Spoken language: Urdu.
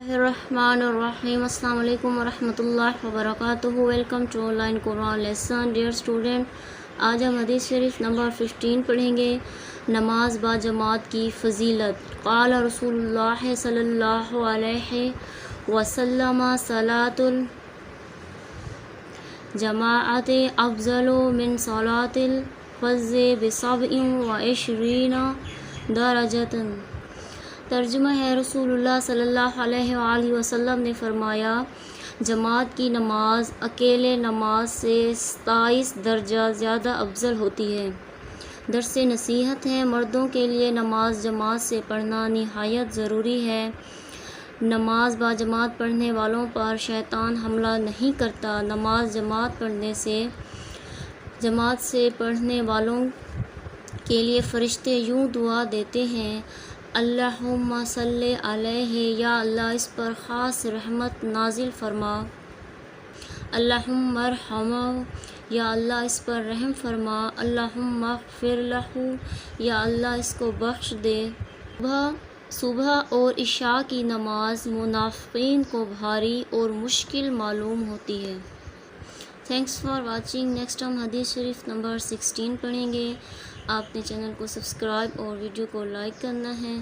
Bismillahirrahmanirrahim. Assalamu alaikum warahmatullahi wabarakatuh. Welcome to online Quran lesson. Dear student, آج ہم حدیث شریف نمبر 15 پڑھیں گے. نماز با جماعت کی فضیلت. قال رسول اللہ صلی اللہ علیہ وسلم صلاۃ الجماعت افضل من صلاۃ الفض ب27 درجۃ. ترجمہ ہے، رسول اللہ صلی اللہ علیہ وآلہ وسلم نے فرمایا، جماعت کی نماز اکیلے نماز سے 27 درجہ زیادہ افضل ہوتی ہے. درس نصیحت ہے، مردوں کے لیے نماز جماعت سے پڑھنا نہایت ضروری ہے. نماز با جماعت پڑھنے والوں پر شیطان حملہ نہیں کرتا. نماز جماعت سے پڑھنے والوں کے لیے فرشتے یوں دعا دیتے ہیں: اللہم صلی علیہ، یا اللہ اس پر خاص رحمت نازل فرما. اللہم ارحمہ، یا اللہ اس پر رحم فرما. اللہم اغفر لہ، یا اللہ اس کو بخش دے. صبح اور عشاء کی نماز منافقین کو بھاری اور مشکل معلوم ہوتی ہے. Thanks for watching. نیکسٹ ہم حدیث شریف نمبر 16 پڑھیں گے. آپ نے چینل کو سبسکرائب اور ویڈیو کو لائک کرنا ہے.